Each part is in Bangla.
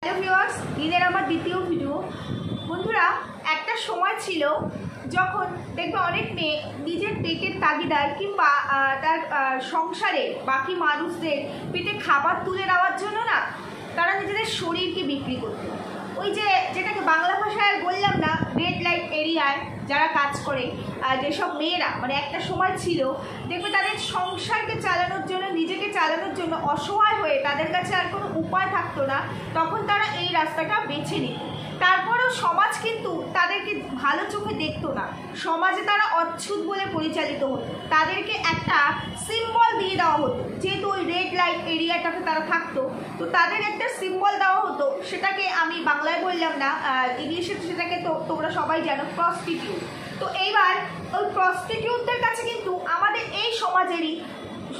হ্যালো ভিউয়ার্স, ঈদের আমার দ্বিতীয় ভিডিও। বন্ধুরা, একটা সময় ছিল যখন দেখবে অনেক মেয়ে নিজের পেটের তাগিদায় কিংবা তার সংসারে বাকি মানুষদের পেটে খাবার তুলে নেওয়ার জন্য না তারা নিজেদের শরীরকে বিক্রি করত। ওই যে যেটাকে বাংলা ভাষায় বললাম না, রেড লাইট এরিয়ায় যারা কাজ করে যেসব মেয়েরা, মানে একটা সময় ছিল দেখবে তাদের সংসারকে চালানোর জন্য, নিজেকে চালানোর জন্য অসহায় হয়ে তাদের কাছে আর কোনো উপায় থাকতো না, তখন তারা এই রাস্তাটা বেছে নিত। তারপরেও সমাজ কিন্তু তাদেরকে ভালো চোখে দেখতো না, সমাজে তারা অচ্ছুত বলে পরিচালিত হতো। তাদেরকে একটা সিম্বল দিয়ে দেওয়া হতো, যেহেতু ওই রেড লাইট এরিয়াটাতে তারা থাকতো, তো তাদের একটা সিম্বল দেওয়া হতো। সেটাকে আমি বাংলায় বললাম না, ইংলিশে সেটাকে তো তোমরা সবাই জানো, প্রস্টিটিউট। তো এইবার ওই প্রস্টিটিউটদের কাছে কিন্তু আমাদের এই সমাজেরই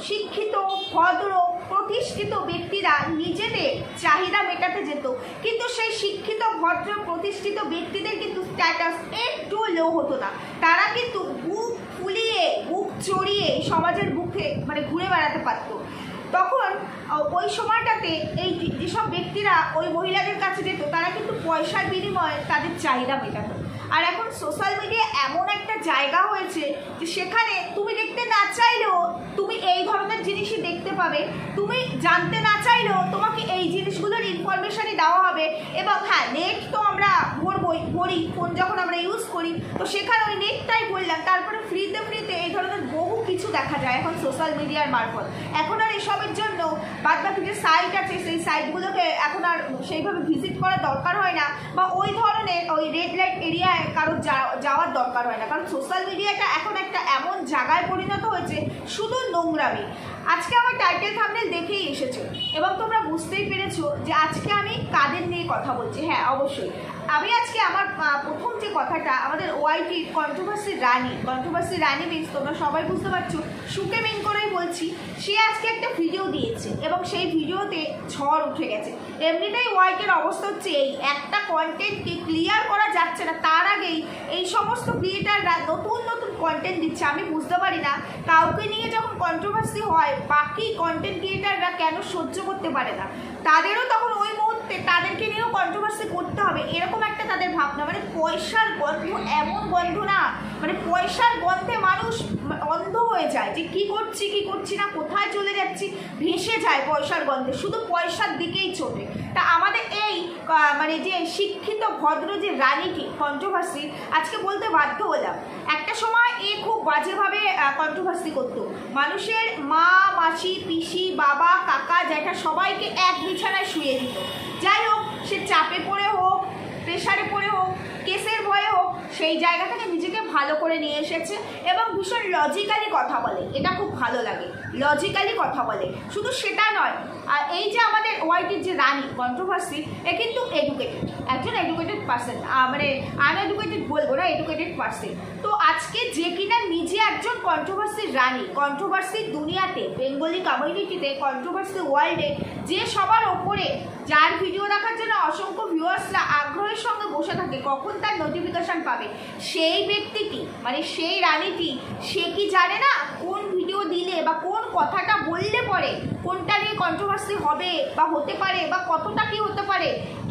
শিক্ষিত, ভদ্র, প্রতিষ্ঠিত ব্যক্তিরা নিজেদের চাহিদা মেটাতে যেত, কিন্তু সেই শিক্ষিত, ভদ্র, প্রতিষ্ঠিত ব্যক্তিদের কিন্তু স্ট্যাটাস একটু লো হতো না। তারা কিন্তু বুক ফুলিয়ে, বুক চড়িয়ে সমাজের বুকে মানে ঘুরে বেড়াতে পারতো। তখন ওই সময়টাতে এই যেসব ব্যক্তিরা ওই মহিলাদের কাছে যেত, তারা কিন্তু পয়সার বিনিময়ে তাদের চাহিদা মেটাতো। আর এখন সোশ্যাল মিডিয়া এমন একটা জায়গা হয়েছে যে সেখানে তুমি দেখতে না চাইলেও তুমি এই ধরনের জিনিসই দেখতে পাবে, তুমি জানতে না চাইলেও তোমাকে এই জিনিসগুলোর ইনফরমেশনই দেওয়া হবে। এবং হ্যাঁ, নেট তো আমরা ভরি, ফোন যখন আমরা ইউজ করি, তো সেখানে ওই নেটটাই বললাম, তারপরে ফ্রিতে এই ধরনের বহু কিছু দেখা যায় এখন সোশ্যাল মিডিয়ার মারফত। এখন আর এসবের জন্য বাদবাকি যে সাইট আছে সেই সাইটগুলোকে এখন আর সেইভাবে ভিজিট করার দরকার হয় না, বা ওই ধরনের ওই রেড লাইট এরিয়ায় কারোর যাওয়ার দরকার হয় না, কারণ সোশ্যাল মিডিয়াটা এখন একটা এমন জায়গায় পরিণত হয়েছে শুধু নোংরামি। আজকে আমার টাইটেল থাম্বনেল দেখেই এসেছো এবং তোমরা বুঝতেই পেরেছো যে আজকে আমি কাদের নিয়ে কথা বলছি। হ্যাঁ, অবশ্যই আমি আজকে আমার প্রথম যে কথাটা, আমাদের ওয়াইটি কন্ট্রোভার্সি রানী মিন্স তোমরা সবাই বুঝতে পারছো, সুকে মেন করেই বলছি। সে আজকে একটা ভিডিও দিয়েছে এবং সেই ভিডিওতে ঝড় উঠে গেছে। এমনিতেই ওয়াইটির অবস্থা হচ্ছে এই, একটা কন্টেন্টকে ক্লিয়ার করা যাচ্ছে না, তার আগেই এই সমস্ত ক্রিয়েটাররা নতুন কন্টেন্ট দিচ্ছে। আমি বুঝতে পারি না, কাউকে নিয়ে যখন কন্ট্রোভার্সি হয় বাকি কন্টেন্ট ক্রিয়েটাররা কেন সহ্য করতে পারে না। তাদেরও তখন ওই মুহূর্তে তাদেরকে নিয়েও কন্ট্রোভার্সি করতে হবে, এরকম একটা তাদের ভাবনা। মানে পয়সার গন্ধ, এমন গন্ধ না, মানে পয়সার গন্ধে মানুষ অন্ধ হয়ে যায় যে কি করছি না, কোথায় চলে যাচ্ছি, ভেসে যায় পয়সার গন্ধে, শুধু পয়সার দিকেই ছোটে। তা আমাদের এই মানে যে শিক্ষিত ভদ্র যে রানীটি কন্ট্রোভার্সি, আজকে বলতে বাধ্য হলাম। একটা সময় এ খুব বাজেভাবে কন্ট্রোভার্সি করতো, মানুষের মা, মাসি, পিসি, বাবা, কাকা, জ্যাঠা সবাইকে এক বিছানায় শুয়ে দিত। যাই হোক, সে চাপে পড়ে হোক, প্রেশারে পড়ে হোক, কেসের ভয়ে হোক, সেই জায়গা থেকে নিজেকে ভালো করে নিয়ে এসেছে এবং ভীষণ লজিক্যালি কথা বলে। এটা খুব ভালো লাগে, লজিক্যালি কথা বলে। শুধু সেটা নয়, আর এই যে আমাদের ওয়াইটির যে রানী কন্ট্রোভার্সি, এ কিন্তু এডুকেটেড, একজন এডুকেটেড পার্সন, মানে আনএডুকেটেড বলবো না, এডুকেটেড পার্সন। তো আজকে যে কিনা নিজে একজন কন্ট্রোভার্সির রানী, কন্ট্রোভার্সির দুনিয়াতে, বেঙ্গলি কমিউনিটিতে, কন্ট্রোভার্সি ওয়ার্ল্ডে যে সবার ওপরে, যার ভিডিও দেখার জন্য অসংখ্য ভিউয়ার্সরা আগ্রহের সঙ্গে বসে থাকে কখন তার নোটিফিকেশন পাবে, সেই ব্যক্তিটি, মানে সেই রানীটি, সে কি জানে না কোন ভিডিও দিলে বা কোন কথাটা বললে পরে কোনটা নিয়ে কন্ট্রোভার্সি হবে বা হতে পারে বা কতটা কি হতে পারে।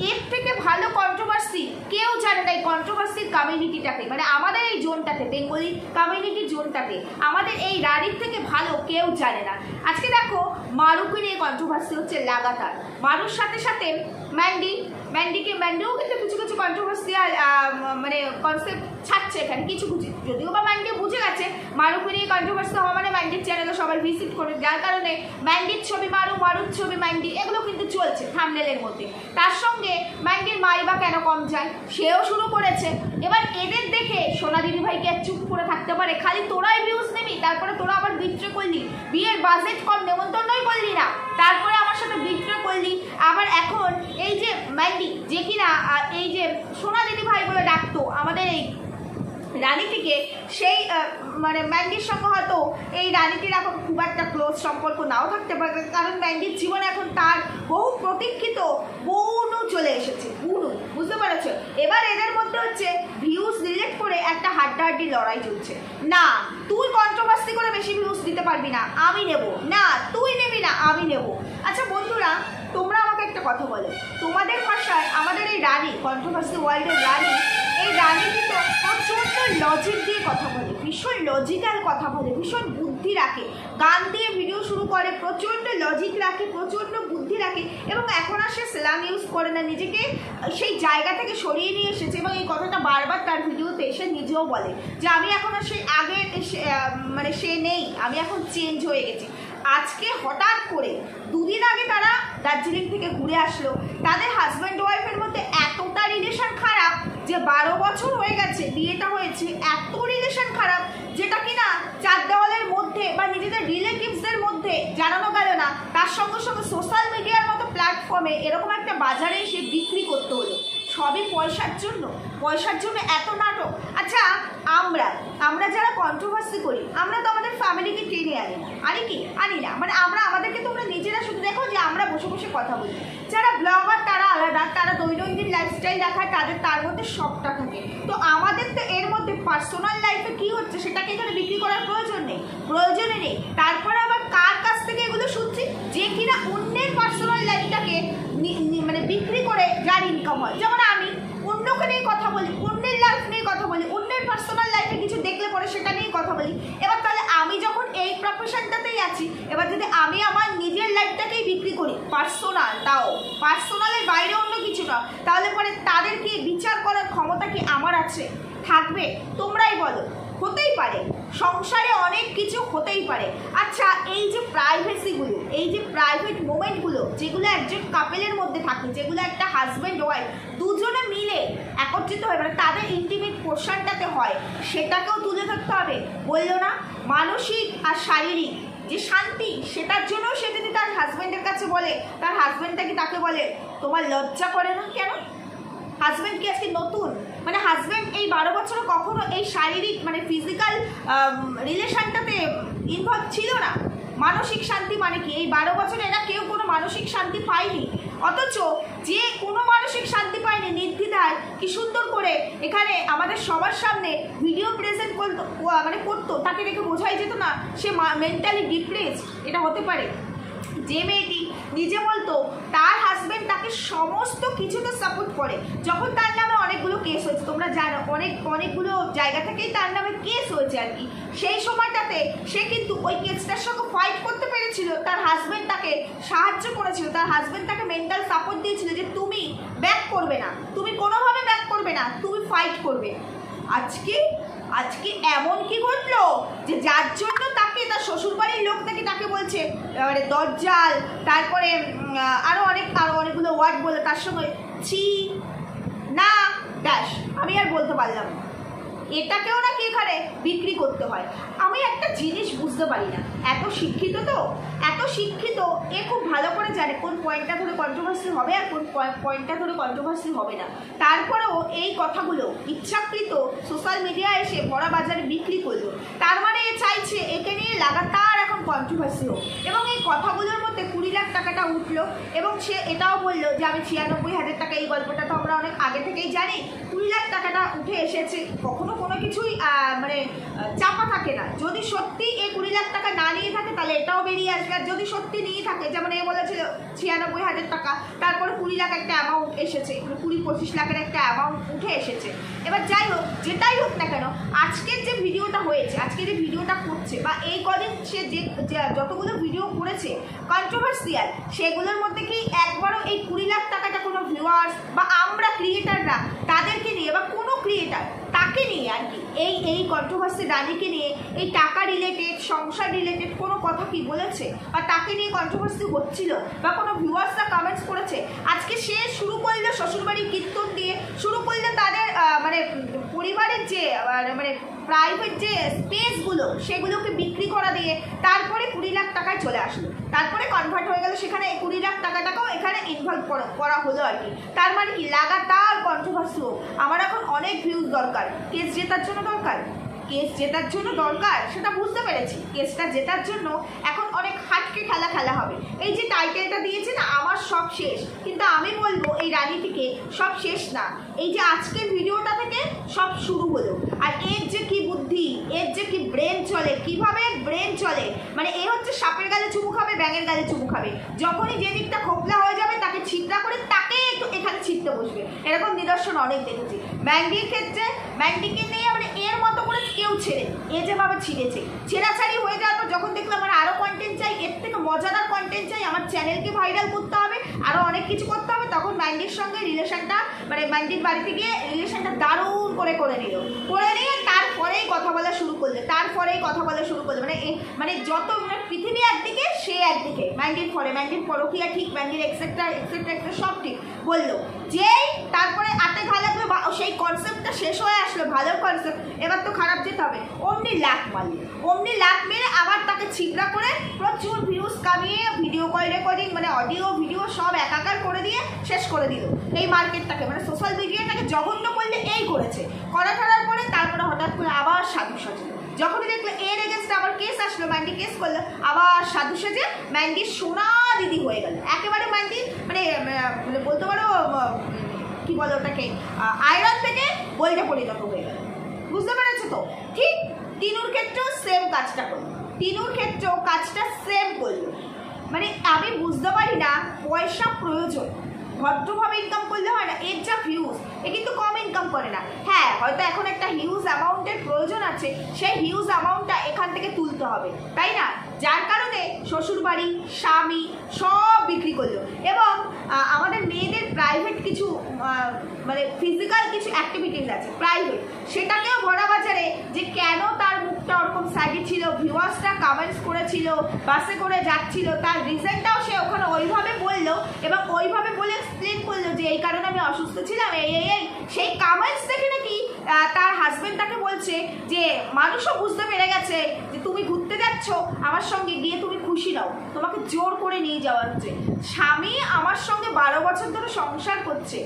এর থেকে ভালো কন্ট্রোভার্সি কেউ জানে না এই কন্ট্রোভার্সির কমিউনিটিটাতে, মানে আমাদের এই জোনটাতে, বেঙ্গলি কমিউনিটির জোনটাতে আমাদের এই রানীর থেকে ভালো কেউ জানে না। আজকে দেখো, মারুকে নিয়ে কন্ট্রোভার্সি হচ্ছে লাগাতার। মারুর সাথে ম্যান্ডিও কিন্তু কিছু কন্ট্রোভার্সিয়াল মানে কনসেপ্ট ছাড়ছে এখানে, কিছু যদিও বা ম্যান্ডি বুঝে গেছে মারুকে নিয়ে কন্ট্রোভার্সি হওয়া মানে ম্যান্ডির চ্যানেলে সবাই ভিজিট করে, যার কারণে ম্যান্ডির ছবি মারু, মারুর ছবি ম্যান্ডি, এগুলো কিন্তু চলছে থাম্বনেলের মধ্যে। তার সঙ্গে ম্যান্ডির মাই বা কেন কম যায়, সেও শুরু করেছে। এবার এদের দেখে সোনা দিদি ভাইকে এক চুপ করে থাকতে পারে, খালি তোরাই ভিউজ নিবি, তারপরে তোরা আবার বিট্রে করলি, বিয়ের বাজেট কম, নেমন্তন্নই করলি না, তারপরে আমার সাথে বিট্রে করলি। আবার এখন এই যে ম্যান্ডি, যে কিনা এই যে সোনা দিদি ভাই বলে ডাকতো আমাদের এই রানীটিকে, সেই মানে ম্যান্ডির সঙ্গে হয়তো এই রানীটির এখন খুব একটা ক্লোজ সম্পর্ক নাও থাকতে পারে, কারণ ম্যান্ডির জীবনে এখন তার বহু প্রতীক্ষিত বুনু চলে এসেছে, বুনু, বুঝতে পেরেছো। এবার এদের মধ্যে হচ্ছে ভিউজ রিলেট করে একটা হাড্ডাহাড্ডি লড়াই চলছে। না, তুই কন্ট্রোভার্সি করে বেশি ভিউজ দিতে পারবি না, আমি নেব না, তুই নেবি না, আমি নেব। আচ্ছা বন্ধুরা, তোমরা আমাকে একটা কথা বলো, তোমাদের ভাষায় রানী, কন্ট্রোভার্সি ওয়ার্ল্ডের রানী, এই রানী কিন্তু প্রচণ্ড লজিক দিয়ে কথা বলে, ভীষণ লজিক্যাল কথা বলে, ভীষণ বুদ্ধি রাখে, গান দিয়ে ভিডিও শুরু করে, প্রচণ্ড লজিক রাখে, প্রচণ্ড বুদ্ধি রাখে, এবং এখন আর সে স্ল্যাং ইউজ করে না, নিজেকে সেই জায়গা থেকে সরিয়ে নিয়ে এসেছে। এবং এই কথাটা বারবার তার ভিডিওতে এসে নিজেও বলে যে আমি এখন আর সেই আগের মানে সে নেই, আমি এখন চেঞ্জ হয়ে গেছি। আজকে হঠাৎ করে দুদিন আগে তারা দার্জিলিং থেকে ঘুরে আসলো, তাদের হাজব্যান্ড ওয়াইফের মধ্যে এতটা রিলেশন খারাপ যে 12 বছর হয়ে গেছে বিয়েটা হয়েছে, এত রিলেশন খারাপ যেটা কিনা চার দেওয়ালের মধ্যে বা নিজেদের রিলেটিভসদের মধ্যে জানানো গেল না, তার সঙ্গে সঙ্গে সোশ্যাল মিডিয়ার মতো প্ল্যাটফর্মে এরকম একটা বাজারে এসে বিক্রি করতে হলো, সবই পয়সার জন্য। পয়সার জন্য এত নাটক। আচ্ছা, আমরা যারা কন্ট্রোভার্সি করি, আমরা তো আমাদের ফ্যামিলিকে টেনে আনি না, আনি না, মানে আমরা আমাদেরকে তোমরা নিজেরা শুধু দেখো যে আমরা বসে বসে কথা বলি। যারা ব্লগার তারা আলাদা, তারা দৈনন্দিন লাইফস্টাইল দেখায়, তার মধ্যে সবটা থাকে। তো আমাদের তো এর মধ্যে পার্সোনাল লাইফে কী হচ্ছে সেটাকে এখানে বিক্রি করার প্রয়োজনে নেই। তারপরে আবার কার কাছ থেকে এগুলো শুনছি, যে কিনা অন্যের পার্সোনাল লাইফটাকে মানে বিক্রি করে যার ইনকাম হয়। যেমন আমি অন্যকে নিয়ে কথা বলি, অন্যের লাইফ নিয়ে কথা বলি, অন্যের পার্সোনাল লাইফে কিছু দেখলে পরে সেটা নিয়ে কথা বলি। এবার তাহলে আমি যখন এই প্রফেশনটাতেই আছি, এবার যদি আমি আমার নিজের লাইফটাকেই বিক্রি করি, পার্সোনাল, তাও পার্সোনালের বাইরে অন্য কিছু না, তাহলে পরে তাদের কি বিচার করার ক্ষমতা কি আমার আছে? থাকবে? তোমরাই বলো। হতেই পারে, সংসারে অনেক কিছু হতেই পারে। আচ্ছা, এই যে প্রাইভেসিগুলো, এই যে প্রাইভেট মোমেন্টগুলো যেগুলো একজন কাপেলের মধ্যে থাকে, যেগুলো একটা হাজব্যান্ড ওয়াইফ দুজনে মিলে একত্রিত হয়ে মানে তাদের ইন্টিমেট পোর্শনটাতে হয়, সেটাকেও তুলে ধরতে হবে। বললো না, মানসিক আর শারীরিক যে শান্তি, সেটার জন্য সে যদি তার হাজব্যান্ডের কাছে বলে, তার হাজব্যান্ডটাকে তাকে বলে তোমার লজ্জা করে না কেন? হাজব্যান্ড কি আজকে নতুন? মানে হাজব্যান্ড এই 12 বছরে কখনো এই শারীরিক মানে ফিজিক্যাল রিলেশনটাতে ইনভলভ ছিল না। মানসিক শান্তি মানে কি? এই 12 বছরে এরা কেউ কোনো মানসিক শান্তি পায়নি, অথচ যে কোনো মানসিক শান্তি পায়নি নির্দ্বিধায় কি সুন্দর করে এখানে আমাদের সবার সামনে ভিডিও প্রেজেন্ট করতো, তাকে দেখে বোঝাই যেত না সে মেন্টালি ডিপ্রেসড। এটা হতে পারে? যে মেয়েটি নিজে বলতো তার হাজব্যান্ড তাকে সমস্ত কিছুতে সাপোর্ট করে, যখন তার নামে অনেকগুলো কেস হয়েছে, তোমরা জানো অনেকগুলো জায়গা থেকেই তার নামে কেস হয়েছে আর কি, সেই সময়টাতে সে কিন্তু ওই কেসটার সঙ্গে ফাইট করতে পেরেছিল, তার হাজব্যান্ড তাকে সাহায্য করেছিল, তার হাজব্যান্ড তাকে মেন্টাল সাপোর্ট দিয়েছিল যে তুমি ব্যাক করবে না, তুমি কোনোভাবে ব্যাক করবে না, তুমি ফাইট করবে। আজকে এমন কি ঘটলো যে যার জন্য তাকে তার শ্বশুরবাড়ির লোক থেকে তাকে বলছে দজ্জাল, তারপরে আরও অনেকগুলো ওয়ার্ড বলে, তার সঙ্গে ছি না ড্যাশ, আমি আর বলতে পারলাম না। এটাকেও নাকি এখানে বিক্রি করতে হয়। আমি একটা জিনিস বুঝতে পারি না, এত শিক্ষিত এ খুব ভালো করে জানে কোন পয়েন্টটা ধরে কন্ট্রোভার্সি হবে আর কোন পয়েন্টটা ধরে কন্ট্রোভার্সি হবে না। তারপরেও এই কথাগুলো ইচ্ছাকৃত সোশ্যাল মিডিয়ায় এসে ভরা বাজারে বিক্রি করলো। তার মানে এ চাইছে একে নিয়ে লাগাতার এখন কন্ট্রোভার্সি হোক, এবং এই কথাগুলোর মধ্যে 20 লাখ টাকাটা উঠলো, এবং সে এটাও বললো যে আমি 96,000 টাকা, এই গল্পটা তো আমরা অনেক আগে থেকেই জানি, 20 লাখ টাকাটা উঠে এসেছে। কখনো কোনো কিছুই মানে চাপা থাকে না। যদি সত্যি এই 20 লাখ টাকা না নিয়ে থাকে তাহলে এটাও বেরিয়ে আসবে, আর যদি সত্যি নিয়ে থাকে, যেমন এ বলেছিল 96,000 টাকা, তারপরে 20 লাখ একটা অ্যামাউন্ট এসেছে, 20-25 লাখের একটা অ্যামাউন্ট উঠে এসেছে। এবার যাই হোক, যেটাই হোক না কেন, আজকের যে ভিডিওটা হয়েছে, আজকে যে ভিডিওটা করছে, বা এই কদিন সে যে যতগুলো ভিডিও করেছে কন্ট্রোভার্সিয়াল, সেগুলোর মধ্যে কি একবারও এই 20 লাখ টাকাটা কোনো ভিউয়ার্স বা আমরা ক্রিয়েটাররা তাদেরকে নিয়ে, বা কোনো ক্রিয়েটার তাকে নিয়ে আর কি, এই কন্ট্রোভার্সি রানীকে নিয়ে এই টাকা রিলেটেড, সংসার রিলেটেড কোনো কথা কি বলেছে, বা তাকে নিয়ে কন্ট্রোভার্সি হচ্ছিল, বা কোনো ভিউয়ার্সরা কমেন্টস করেছে? আজকে সে শুরু করলো শ্বশুরবাড়ির কীর্তন দিয়ে, শুরু করলো তাদের মানে পরিবারের যে মানে প্রাইভেট যে স্পেসগুলো সেগুলোকে বিক্রি করা দিয়ে, তারপরে 20 লাখ টাকায় চলে আসলো, তারপরে কনভার্ট হয়ে গেল সেখানে 20 লাখ টাকাটাকেও এখানে ইনভলভ করা হলো আর কি। তার মানে কি লাগাতার কন্ট্রোভার্সি হোক, আমার এখন অনেক ভিউজ দরকার, কেস জেতার জন্য দরকার, সেটা বুঝতে পেরেছি। কেসটা জেতার জন্য এখন অনেক হাটকে খেলা হবে। এই যে টাইটেলটা দিয়েছে না, আমার সব শেষ, কিন্তু আমি বলবো এই রানীটিকে সব শেষ না, এই যে আজকের ভিডিওটা থেকে সব শুরু হলো। আর এর যে কি বুদ্ধি, এর যে কি ব্রেন চলে, কিভাবে ব্রেন চলে, মানে এ হচ্ছে সাপের গালে চুমু খাবে, ব্যাঙের গালে চুমু খাবে, যখনই যে দিকটা খোপলা হয়ে যাবে তাকে ছিদ্রা করে তাকে একটু এখানে ছিটতে নিতে বসবে, এরকম নিদর্শন অনেক দেখেছি। ম্যান্ডির ক্ষেত্রে ম্যান্ডিকে নিয়ে মানে এর মতো করে কেউ ছেড়ে এ যেভাবে ছিঁড়েছে, ছেঁড়াছাড়ি হয়ে যাওয়ার পর যখন দেখলাম আমার আরও কন্টেন্ট চাই, এর থেকে মজাদার কন্টেন্ট চাই, আমার চ্যানেলকে ভাইরাল করতে হবে, আরও অনেক কিছু করতে হবে, তখন ম্যান্ডির সঙ্গে রিলেশনটা মানে ম্যান্ডির বাড়িতে গিয়ে রিলেশনটা দারুণ করে নিয়ে তারপরেই কথা বলা শুরু করলে মানে যত মানে পৃথিবী একদিকে সে একদিকে, ম্যান্ডির পরকিয়া ঠিক, ম্যান্ডির এক্সেট্রা সব ঠিক বললো। যেই তারপরে আতে ঘা লাগলো, সেই কনসেপ্টটা শেষ হয়ে আসলো, ভালো কনসেপ্ট, এবার তো খারাপ যেতে হবে, অমনি লাখ মেরে আবার তাকে ছিগড়া করে প্রচুর ভিউজ কামিয়ে ভিডিও কল রেকর্ডিং মানে অডিও ভিডিও সব একাকার করে দিয়ে শেষ করে দিল এই মার্কেটটাকে, মানে সোশ্যাল মিডিয়াটাকে জঘন্য করলে এই করেছে। করার পরে তারপরে হঠাৎ করে আবার সাধু সাজে, যখনই দেখলো এর এগেনস্টে আবার কেস আসলো, ম্যান্ডি কেস করলো, আবার সাধু সেজে ম্যান্ডির সোনা দিদি হয়ে গেল একেবারে। ম্যান্ডি মানে বলতে পারো কি বলে ওটাকে, আয়রন থেকে গোল্ডে পরিণত হয়ে গেল, বুঝতে পেরেছো তো? ঠিক টিনুর ক্ষেত্রেও সেম কাজটা করলো, মানে আমি বুঝতে পারি না পয়সা প্রয়োজন, ভদ্রভাবে ইনকাম করলে হয় না, এর যা ভিউজ এ কিন্তু কম ইনকাম করে না। হ্যাঁ হয়তো এখন একটা হিউজ অ্যামাউন্টের প্রয়োজন আছে, সেই হিউজ অ্যামাউন্টটা এখান থেকে তুলতে হবে, তাই না? যার কারণে শ্বশুরবাড়ি স্বামী সব বিক্রি করলো, এবং আমাদের মেয়েদের প্রাইভেট কিছু মানে ফিজিক্যাল কিছু অ্যাক্টিভিটিস আছে প্রাইভেট, সেটাকেও ভরা বাজারে যে কেন তার মুখটা ওরকম সাইডে ছিল, ভিউয়ার্সরা কমেন্টস করেছিল, বাসে করে যাচ্ছিল, তার রিজনটাও সে ওখানে ওইভাবে বললো, এবং ওইভাবে বলে এক্সপ্লেন করলো যে এই কারণে আমি অসুস্থ ছিলাম, এই সেই কমেন্টস দেখে নাকি তার হাজবেন্ড তাকে বলছে যে মানুষও বুঝতে পেরে গেছে যে তুমি ঘুরতে যাচ্ছ আমার সঙ্গে, গিয়ে তুমি খুশি নাও, তোমাকে জোর করে নিয়ে যাওয়া হচ্ছে। স্বামী আমার সঙ্গে 12 বছর ধরে সংসার করছে,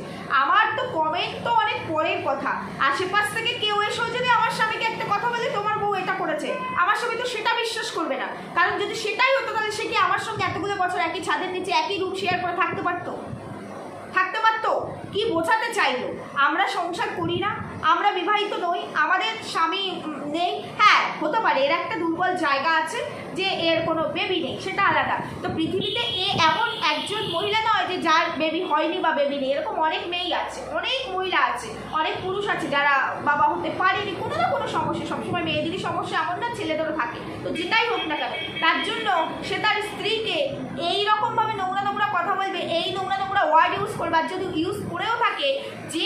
আমার তো কমেন্ট তো অনেক পরের কথা, আশেপাশ থেকে কেউ এসেও যদি আমার স্বামীকে একটা কথা বলে তোমার বউ এটা করেছে, আমার স্বামী তো সেটা বিশ্বাস করবে না, কারণ যদি সেটাই হতো তাহলে সে কি আমার সঙ্গে এতগুলো বছর একই ছাদের নিচে একই রুম শেয়ার করে থাকতে পারতো? কি বোঝাতে চাইলো? আমরা সংসার করি না, আমরা বিবাহিত নই, আমাদের স্বামী নেই, হ্যাঁ হতে পারে এর একটা দুর্বল জায়গা আছে যে এর কোনো বেবি নেই, সেটা আলাদা। তো পৃথিবীতে এ এমন একজন মহিলা নয় যে যার বেবি হয়নি বা বেবি নেই, এরকম অনেক মেয়েই আছে, অনেক মহিলা আছে, অনেক পুরুষ আছে যারা বাবা হতে পারেনি, কোনো না কোনো সমস্যা, সবসময় মেয়েদেরই সমস্যা এমন না, ছেলেদেরও থাকে, তো যেটাই হোক না কেন তার জন্য সে তার স্ত্রীকে এইরকমভাবে নোংরা কথা বলবে, এই নোংরা ওয়ার্ড ইউজ করবে। আর যদি ইউজ করেও থাকে, যে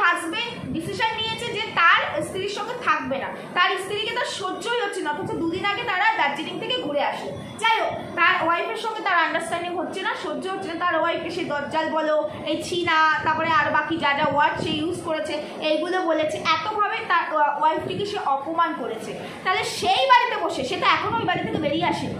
হাজবেন্ড ডিসিশন নিয়েছে যে তার স্ত্রীর সঙ্গে থাকবে না, তার স্ত্রীকে তার সহ্যই হচ্ছে না, অথচ 2 দিন আগে তারা দার্জিলিং থেকে ঘুরে আসে, যাই হোক তার ওয়াইফের সঙ্গে তার আন্ডারস্ট্যান্ডিং হচ্ছে না, সহ্য হচ্ছে না, তার ওয়াইফকে সে দজ্জাল বলো, এই ছিনা, তারপরে আর বাকি যা ওয়ার্ড সে ইউজ করেছে এইগুলো বলেছে, এতভাবে তার ওয়াইফটিকে সে অপমান করেছে, তাহলে সেই বাড়িতে বসে, সেটা এখনো ওই বাড়ি থেকে বেরিয়ে আসেনি,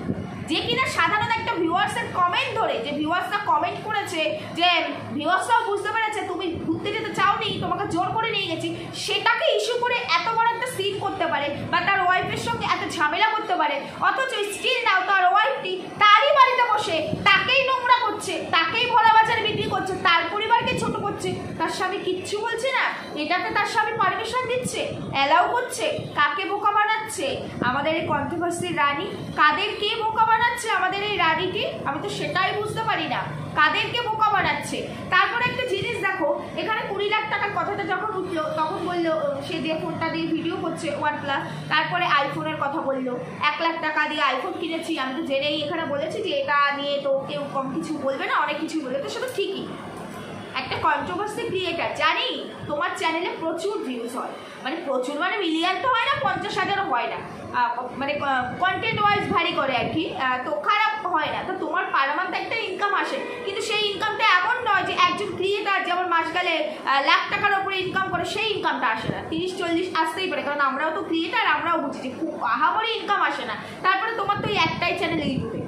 যে কিনা সাধারণ একটা ভিউয়ার্সের কমেন্ট ধরে, যে ভিউয়ার্সরা কমেন্ট করেছে, যে ভিউয়ার্সরাও বুঝতে পেরেছে তুমি ঘুরতে যেতে চাওনি, তোমাকে জোর করে নিয়ে গেছি, সেটাকে ইস্যু করে এত বড় একটা সিন করতে পারে বা তার ওয়াইফের সঙ্গে এত ঝামেলা করতে পারে, অথচ স্টিল নাও তার ওয়াইফটি তারই বাড়িতে বসে তাকেই নোংরা করছে, তাকেই ভরা বাজারে বিক্রি করছে, তার পরিবারকে ছোট করছে, তার স্বামী কিচ্ছু বলছে না, এটাতে তার স্বামী পারমিশন দিচ্ছে, অ্যালাউ করছে, কাকে বোকা বানাচ্ছে? আমাদের এই কন্ট্রোভার্সির রানী, কাদেরকে বোকা বানাচ্ছে আমাদের এই রানীটি? আমি তো সেটাই বুঝতে পারি না, কাদেরকে বোকা বানাচ্ছে। তারপরে একটা জিনিস দেখো, এখানে 20 লাখ টাকার কথাটা যখন উঠলো তখন বললো সে যে ফোনটা দিয়ে ভিডিও করছে OnePlus, তারপরে আইফোনের কথা বললো, 1 লাখ টাকা দিয়ে আইফোন কিনেছি, আমি তো জেনেই এখানে বলেছি যে এটা নিয়ে তো কেউ কম কিছু বলবে না, অনেক কিছু বলবে, তো সেটা ঠিকই, একটা কন্ট্রোভার্সি ক্রিয়েটার, জানি তোমার চ্যানেলে প্রচুর ভিউজ হয়, মানে প্রচুর মানে মিলিয়ন তো হয় না, 50,000ও হয় না, মানে কন্টেন্ট ওয়াইজ ভ্যারি করে আর কি, তো খারাপ হয় না, তো তোমার পার মান্থ একটা ইনকাম আসে, কিন্তু সেই ইনকামটা এমন নয় যে একজন ক্রিয়েটার যেমন মাস গেলে লাখ টাকার ওপরে ইনকাম করে সেই ইনকামটা আসে না, 30-40 আসতেই পারে, কারণ আমরাও তো ক্রিয়েটার, আমরাও বুঝি যে খুব আহামরি ইনকাম আসে না। তারপরে তোমার তো একটাই চ্যানেল ইউটিউবে,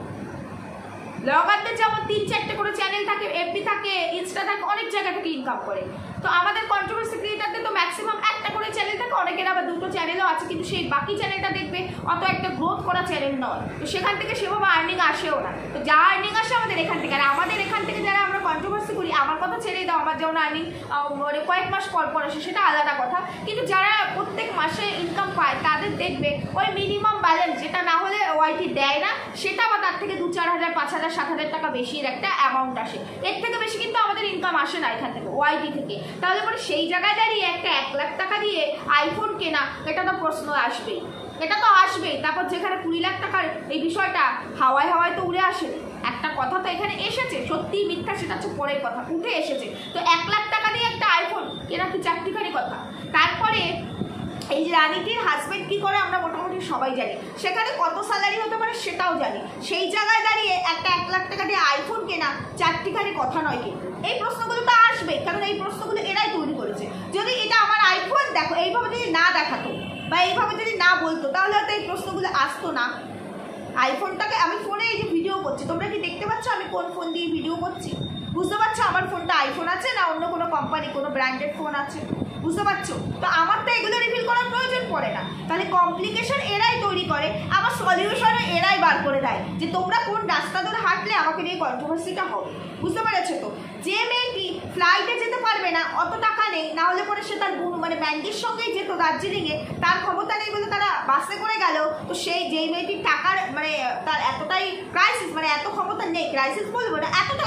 ব্লগারদের যেমন 3-4টে করে চ্যানেল থাকে, এফবি থাকে, ইনস্টা থাকে, অনেক জায়গা থেকে ইনকাম করে, তো আমাদের কন্ট্রোভার্সি ক্রিয়েটারদের তো ম্যাক্সিমাম একটা করে চ্যানেল থাকে, অনেকের আবার 2টো চ্যানেলও আছে, কিন্তু সেই বাকি চ্যানেলটা দেখবে অত একটা গ্রোথ করা চ্যানেল নয়, তো সেখান থেকে সেভাবে আর্নিং আসেও না, তো যা আর্নিং আসে আমাদের এখান থেকে, আর আমাদের এখান থেকে যারা আমরা কন্ট্রোভার্সি করি, আমার কথা ছেড়েই দাও, আমার যেমন আর্নিং মানে কয়েক মাস পর পর আসে সেটা আলাদা কথা, কিন্তু যারা প্রত্যেক মাসে ইনকাম পায় তাদের দেখবে ওই মিনিমাম ব্যালেন্স, যেটা না হলে ওয়াইটি দেয় না, সেটা বা তার থেকে 2-4 হাজার, 5,000, 7,000 টাকা বেশির একটা অ্যামাউন্ট আসে, এর থেকে বেশি কিন্তু আমাদের ইনকাম আসে না এখান থেকে, ওআইটি থেকে, তাহলে পরে সেই জায়গায় দাঁড়িয়ে একটা 1 লাখ টাকা দিয়ে আইফোন কেনা, এটা তো প্রশ্ন আসবেই, এটা তো আসবেই। তারপর যেখানে 20 লাখ টাকার এই বিষয়টা হাওয়ায় হাওয়ায় তো উড়ে আসে, একটা কথা তো এখানে এসেছে, সত্যি মিথ্যা সেটা হচ্ছে পরের কথা, উঠে এসেছে। তো 1 লাখ টাকা দিয়ে একটা আইফোন কেনা কি চারটিখানি কথা? তারপরে এই যে রানীটির হাজবেন্ড কি করে আমরা মোটামুটি সবাই জানি, সেখানে কত স্যালারি হতে পারে সেটাও জানি। সেই জায়গায় দাঁড়িয়ে একটা 1 লাখ টাকা দিয়ে আইফোন কেনা চারটিখানি কথা নয় কিন্তু। এই প্রশ্নগুলো তো আসবে, কারণ এই প্রশ্নগুলো এরাই তৈরি করেছে। যদি এটা আমার আইফোন দেখো এইভাবে যদি না দেখাতো বা এইভাবে যদি না বলতো, তাহলে হয়তো এই প্রশ্নগুলো আসতো না। আইফোনটাকে আমি ফোনে এই যে ভিডিও করছি, তোমরা কি দেখতে পাচ্ছ আমি কোন ফোন দিয়ে ভিডিও করছি? বুঝতে পারছো আমার ফোনটা আইফোন আছে না অন্য কোনো কোম্পানি কোনো ব্র্যান্ডেড ফোন আছে? বুঝতে পারছো? তো আমার তো এগুলো রিভিল করার প্রয়োজন পড়ে না। তাহলে কমপ্লিকেশন এরাই তৈরি করে, আমার সলিউশনও এরাই বার করে দেয় যে তোমরা কোন রাস্তা ধরে হাঁটলে আমাকে নিয়ে কন্ট্রোভার্সিটা হবে। বুঝতে পেরেছো তো? যে মেয়েটি ফ্লাইটে যেতে পারবে না, অত টাকা নেই, না হলে পরে সে তার মানে ম্যান্ডির সঙ্গেই যেত দার্জিলিংয়ে, তার ক্ষমতা নেই বলে তারা বাসে করে গেল। তো সেই যেই মেয়েটির টাকার মানে তার এতটাই ক্রাইসিস, মানে এত ক্ষমতা নেই, ক্রাইসিস বলবো না, এতটা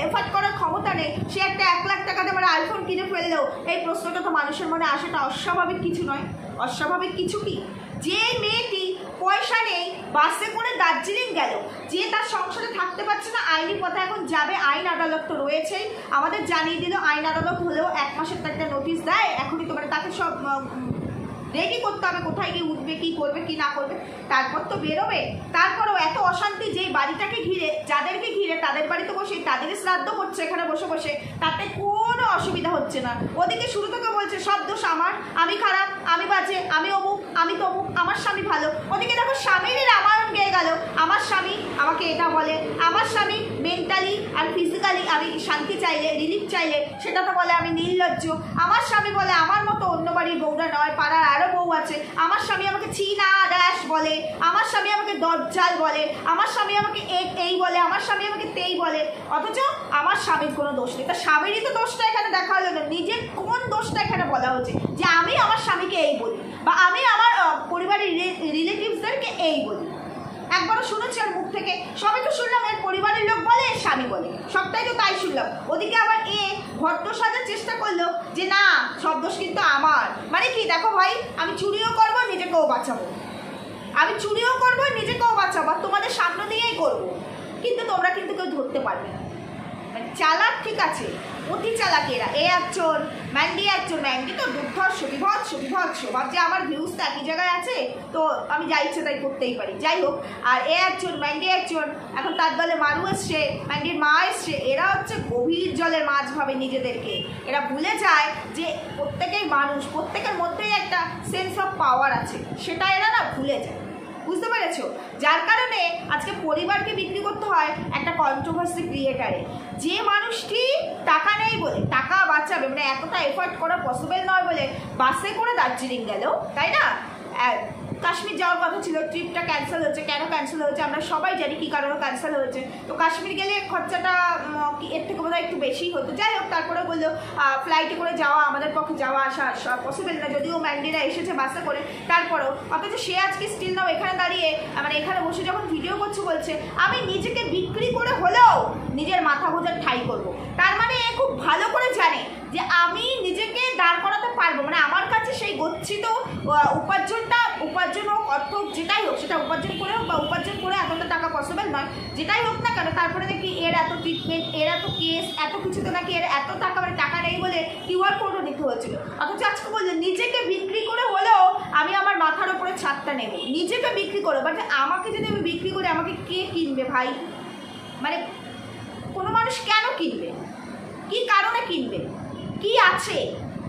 এফার্ট করার ক্ষমতা নেই, সে একটা 1 লাখ টাকাতে আমার আইফোন কিনে ফেললেও এই প্রশ্নটা তো মানুষের মনে আসাটা অস্বাভাবিক কিছু নয়। অস্বাভাবিক কিছু কি? যে মেয়েটি পয়সা নেই, বাসে করে দার্জিলিং গেল, যে তার সংসারে থাকতে পারছে না, আইনি পথে এখন যাবে, আইন আদালত তো রয়েছেই, আমাদের জানিয়ে দিল আইন আদালত হলেও 1 মাসের একটা নোটিশ দেয় এখনই, তো মানে তাকে সব রেডি করতে হবে কোথায় গিয়ে উঠবে, কি করবে কি না করবে, তারপর তো বেরোবে। তারপরেও এত অশান্তি, যে বাড়িটাকে ঘিরে, যাদেরকে ঘিরে তাদের বাড়িতে বসে তাদের শ্রাদ্ধ করছে এখানে বসে বসে, তাতে কোনো অসুবিধা হচ্ছে না। ওদিকে শুরু থেকে বলছে সব দোষ আমার, আমি খারাপ, আমি বাজে, আমি অমুক, আমি তমুক, আমার স্বামী ভালো। ওদিকে দেখো স্বামীরই রামায়ণ গেয়ে গেল, আমার স্বামী আমাকে এটা বলে, আমার স্বামী মেন্টালি আর ফিজিক্যালি আমি শান্তি চাইলে, রিলিফ চাইলে সেটা তো বলে আমি নির্লজ্জ, আমার স্বামী বলে আমার মতো অন্য বাড়ির বউরা নয়, পাড়ার আরও বউ আছে, আমার স্বামী আমাকে চীনা ড্যাশ বলে, আমার স্বামী আমাকে দজ্জাল বলে, আমার স্বামী আমাকে এই বলে, আমার স্বামী আমাকে তেই বলে, অথচ আমার স্বামীর কোনো দোষ নেই। তা স্বামীরই তো দোষটা এখানে দেখা হলো না, নিজের কোন দোষটা এখানে বলা হচ্ছে যে আমি আমার স্বামীকে এই বলি বা আমি আমার পরিবারের রিলেটিভসদেরকে এই বলি? একবারও শুনেছি ওর মুখ থেকে? সবাই তো শুনলাম এর পরিবারের লোক বলে, এর স্বামী বলে, সবটাই তো তাই শুনলাম। ওদিকে আবার ভদ্র সাজার চেষ্টা করলো যে না সব দোষ কিন্তু আমার। মানে কি? দেখো ভাই, আমি চুরিও করবো নিজেকেও বাঁচাবো, আমি চুরিও করবো নিজেকেও বাঁচাবো, তোমাদের সামনে দিয়েই করবো, কিন্তু তোমরা কিন্তু কেউ ধরতে পারবে না। চালাক, ঠিক আছে, অতি চালাক এরা। এ একজন, ম্যান্ডি একজন, ম্যান্ডি তো দুর্ধর্ষ, বিভৎস বিভৎস, ভাবছে আমার ভিউজ তো একই জায়গায় আছে, তো আমি যা ইচ্ছে তাই করতেই পারি, যাই হোক। আর এ একজন, ম্যান্ডি একজন, এখন তার দলে মারু এসছে, ম্যান্ডির মা এসছে, এরা হচ্ছে গভীর জলের মাছ ভাবে নিজেদেরকে। এরা ভুলে যায় যে প্রত্যেকেই মানুষ, প্রত্যেকের মধ্যেই একটা সেন্স অফ পাওয়ার আছে, সেটা এরা না ভুলে যায়। বুঝতে পেরেছো? যার কারণে আজকে পরিবারকে বিক্রি করতে হয় একটা কন্ট্রোভার্সি ক্রিয়েটারে। যে মানুষটি টাকা নেই বলে, টাকা বাঁচাবে মানে এতটা এফোর্ট করা পসিবল নয় বলে বাসে করে দার্জিলিং গেল, তাই না? কাশ্মীর যাওয়ার কথা ছিল, ট্রিপটা ক্যান্সেল হচ্ছে। কেন ক্যান্সেল হয়েছে আমরা সবাই জানি, কী কারণে ক্যান্সেল হয়েছে। তো কাশ্মীর গেলে খরচাটা এর থেকে বোধহয় একটু বেশিই হতো, যাই হোক। তারপরে বললো ফ্লাইটে করে যাওয়া আমাদের পক্ষে যাওয়া আসা পসিবল না, যদিও ম্যান্ডিরা এসেছে বাসে করে, তারপরেও। অথচ সে আজকে স্টিল নাও এখানে দাঁড়িয়ে মানে এখানে বসে যখন ভিডিও করছে বলছে আমি নিজেকে বিক্রি করে হলেও নিজের মাথা গোঁজার ঠাঁই করবো। তার মানে এ খুব ভালো করে জানে যে আমি নিজেকে দাঁড় করাতে পারবো, মানে আমার কাছে সেই গচ্ছিত উপার্জন হোক, অর্থ হোক, যেটাই হোক, সেটা উপার্জন করে হোক বা উপার্জন করে এতটা টাকা পসিবল নয়, যেটাই হোক না কেন। তারপরে দেখি এর এত ট্রিটমেন্ট, এর এত কেস, এত কিছুতে নাকি এর এত টাকা, মানে টাকা নেই বলে কিউআর কোডও দিতে হয়েছিল। অথচ আজকে বলছে নিজেকে বিক্রি করে হলেও আমি আমার মাথার ওপরে ছাদটা নেব, নিজেকে বিক্রি করে। বাট আমাকে যদি আমি বিক্রি করি আমাকে কে কিনবে ভাই? মানে কোনো মানুষ কেন কিনবে? কি কারণে কিনবে? কি আছে?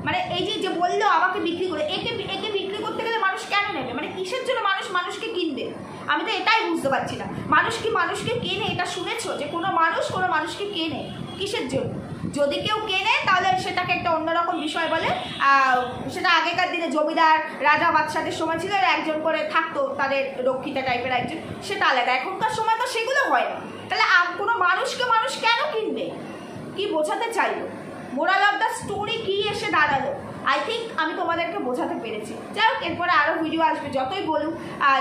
মানে এই যে বললো আমাকে বিক্রি করে, একে বিক্রি করতে গেলে মানুষ কেন নেবে? মানে কিসের জন্য মানুষ মানুষকে কিনবে? আমি তো এটাই বুঝতে পারছি না। মানুষ কি মানুষকে কেনে? এটা শুনেছো যে কোনো মানুষ কোনো মানুষকে কেনে? কিসের জন্য? যদি কেউ কেনে তাহলে সেটাকে একটা অন্যরকম বিষয় বলে। সেটা আগেকার দিনে জমিদার রাজা বাদশাদের সময় ছিল, একজন করে থাকতো তাদের রক্ষিতা টাইপের একজন, সেটা আলাদা। এখনকার সময় তো সেগুলো হয় না। তাহলে কোনো মানুষকে মানুষ কেন কিনবে? কি বোঝাতে চাইলো? মোরাল অফ দ্য স্টোরি কী এসে দাঁড়ালো, আই থিঙ্ক আমি তোমাদেরকে বোঝাতে পেরেছি। যাই হোক, এরপরে আরও ভিডিও আসবে, যতই বলুক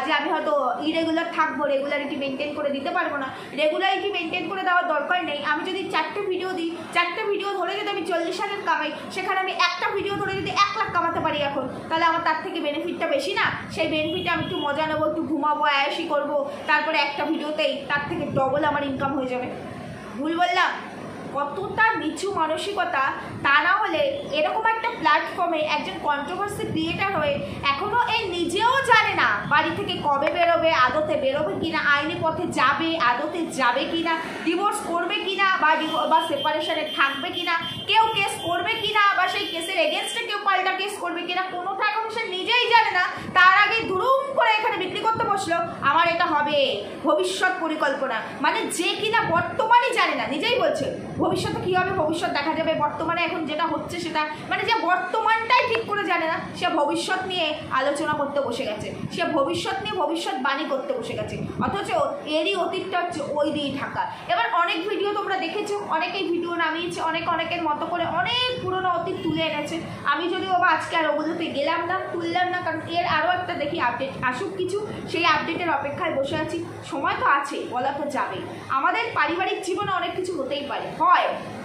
যে আমি হয়তো ইরেগুলার থাকবো, রেগুলারিটি মেনটেন করে দিতে পারবো না। রেগুলারিটি মেনটেন করে দেওয়ার দরকার নেই। আমি যদি 4টে ভিডিও দিই, 4টে ভিডিও ধরে যদি আমি 40,000 কামাই, সেখানে আমি একটা ভিডিও ধরে যদি 1 লাখ কামাতে পারি এখন, তাহলে আমার তার থেকে বেনিফিটটা বেশি না? সেই বেনিফিটে আমি একটু মজা নেবো, একটু ঘুমাবো, আয়াসি করবো, তারপরে একটা ভিডিওতেই তার থেকে ডবল আমার ইনকাম হয়ে যাবে। ভুল বললাম? কতটা নিচু মানসিকতা! তা না হলে এরকম একটা প্ল্যাটফর্মে একজন কন্ট্রোভার্সি ক্রিয়েটার হয়ে এখনও এই নিজেও জানে না বাড়ি থেকে কবে বেরোবে, আদতে বেরোবে কিনা, আইনি পথে যাবে, আদতে যাবে কিনা, ডিভোর্স করবে কিনা, বা সেপারেশনে থাকবে কিনা, কেউ কেস করবে কিনা, বা সেই কেসের এগেনস্টে কেউ পাল্টা কেস করবে কিনা, কোনোটা এখন সে নিজেই জানে না। তার আগে ধুরুম করে এখানে বিক্রি করতে বসলো আমার এটা হবে, ভবিষ্যৎ পরিকল্পনা। মানে যে কিনা বর্তমানই জানে না, নিজেই বলছে ভবিষ্যতে কী হবে, ভবিষ্যৎ দেখা যাবে, বর্তমানে এখন যেটা হচ্ছে সেটা, মানে যে বর্তমানটাই ঠিক করে জানে না, সে ভবিষ্যৎ নিয়ে আলোচনা করতে বসে গেছে, সে ভবিষ্যৎ নিয়ে ভবিষ্যৎবাণী করতে বসে গেছে, অথচ এরই অতীতটা হচ্ছে ওই দিয়েই ঢাকা। এবার অনেক ভিডিও তোমরা দেখেছো, অনেকেই ভিডিও নামিয়েছে, অনেকের মতো করে অনেক পুরনো অতীত তুলে এনেছে। আমি যদিও বা আজকে আর ওগুলোতে গেলাম না, তুললাম না, কারণ এর আরও একটা দেখি আপডেট আসুক কিছু, সেই আপডেটের অপেক্ষায় বসে আছি। সময় তো আছে, বলা তো যাবে। আমাদের পারিবারিক জীবনে অনেক কিছু হতেই পারে,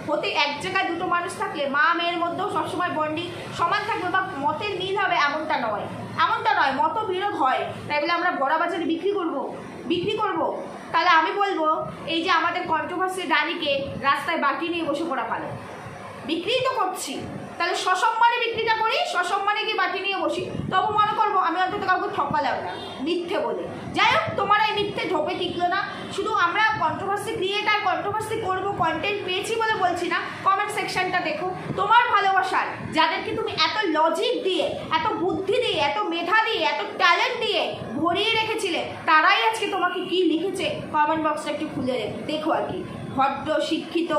হতে এক জায়গায় দুটো মানুষ থাকলে মা মেয়ের মধ্যেও সবসময় বন্ডিং সমান থাকবে বা মতের মিল হবে এমনটা নয়, মতবিরোধ হয়। তাই বলে আমরা বড় বাজারে বিক্রি করব। তাহলে আমি বলবো এই যে আমাদের কন্ট্রোভার্সি রানীকে রাস্তায় বাটি নিয়ে বসে পড়া ভালো, বিক্রিই তো করছি, তাহলে সসম্মানে বিক্রিটা করি, সসম্মানে গিয়ে বাটি নিয়ে বসি, তবু মনে করবো আমি অন্তত কাউকে ঠকালাম না মিথ্যে বলে। যাই হোক, তোমার এই মিথ্যে ঢোপে টিকলো না। শুধু আমরা কন্ট্রোভার্সি ক্রিয়েটার, কন্ট্রোভার্সি করবো, কন্টেন্ট পেয়েছি বলে বলছি না। কমেন্ট সেকশনটা দেখো, তোমার ভালোবাসার যাদেরকে তুমি এত লজিক দিয়ে, এত বুদ্ধি দিয়ে, এত মেধা দিয়ে, এত ট্যালেন্ট দিয়ে ভরিয়ে রেখেছিলে, তারাই আজকে তোমাকে কি লিখেছে কমেন্ট বক্সটা একটু খুলে দেখো আর কি। ভদ্র, শিক্ষিত,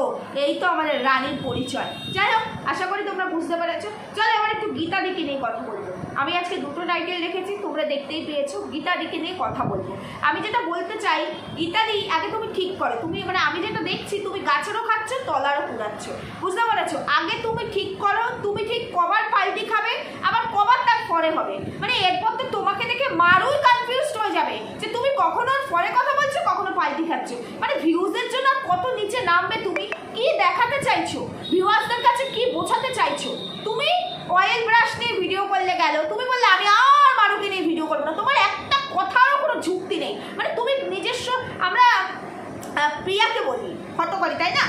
এই তো আমাদের রানীর পরিচয়। যাই হোক, আশা করি তোমরা বুঝতে পেরেছো। চলো এবার একটু গীতাদিকে নিয়ে কথা বলবো। আমি আজকে দুটো টাইটেল রেখেছি, তোমরা দেখতেই পেয়েছো। গীতাদিকে নিয়ে কথা বলবো। আমি যেটা বলতে চাই, গীতাদি আগে তুমি ঠিক করো। তুমি মানে আমি যেটা দেখছি, তুমি গাছেরও খাচ্ছ, তলারও কুড়াচ্ছ, বুঝতে পেরেছো? আগে তুমি ঠিক করো, তুমি ঠিক কবার পাল্টি খাবে, আবার কবার তার পরে হবে। মানে এরপর তো তোমাকে দেখে মারুই কনফিউজড হয়ে যাবে যে তুমি কখনো পরে কথা বলছো, কখনো পাল্টি খাচ্ছ। মানে ভিউজের জন্য কত নিচে নামবে, তুমি কি দেখাতে চাইছো, ভিউয়ার্সদের কাছে কি বোঝাতে চাইছো? তুমি অয়েল ব্রাশ নিয়ে ভিডিও করলে গেল, তুমি বললে আমি আর মারুকে নিয়ে ভিডিও করবো না, তোমার একটা কথারও কোনো যুক্তি নেই। মানে তুমি নিজস্ব, আমরা প্রিয়াকে বলি হটকরি, তাই না?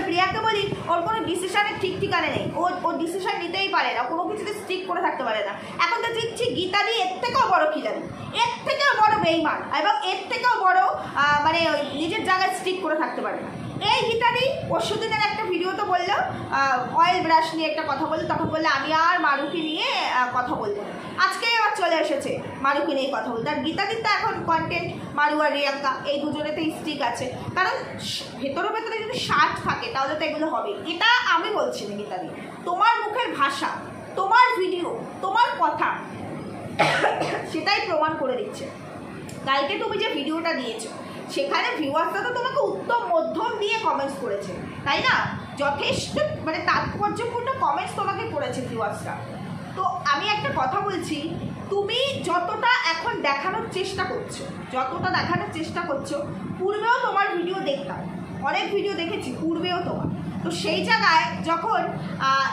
প্রিয়াকে বলি ওর কোনো ডিসিশনের ঠিক ঠিকানে নেই, ও ডিসিশন নিতেই পারে না, কোনো কিছুতে স্টিক করে থাকতে পারে না। এখন তো দেখছি গীতাদি এর থেকেও বড় খিলাড়ি, এর থেকেও বড় বেইমান, এবং এর থেকেও বড় মানে নিজের জায়গায় স্টিক করে থাকতে পারে না। এই গীতাদি পরশুদিনের একটা ভিডিওতে বললো অয়েল ব্রাশ নিয়ে একটা কথা বললো, তখন বললে আমি আর মারুকে নিয়ে কথা বলবো। আজকে আবার চলে এসেছে মারুকে নিয়ে কথা বলতে। আর গীতাদির তো এখন কন্টেন্ট মারু আর রিয়াঙ্কা, এই দুজনেতেই স্টিক আছে, কারণ ভেতরে যদি স্বার্থ থাকে তাহলে তো এগুলো হবে। এটা আমি বলছি না গীতাদি, তোমার মুখের ভাষা, তোমার ভিডিও, তোমার কথা সেটাই প্রমাণ করে দিচ্ছে। কালকে তুমি যে ভিডিওটা দিয়েছো, সেখানে ভিউয়ার্সরা তো তোমাকে উত্তম মধ্যম দিয়ে কমেন্টস করেছে, তাই না? যথেষ্ট মানে তাৎপর্যপূর্ণ কমেন্টস তোমাকে করেছে ভিউয়ার্সরা। তো আমি একটা কথা বলছি, তুমি যতটা এখন দেখানোর চেষ্টা করছো, পূর্বেও তোমার ভিডিও দেখতাম, অনেক ভিডিও দেখেছি পূর্বেও তোমার। তো সেই জায়গায় যখন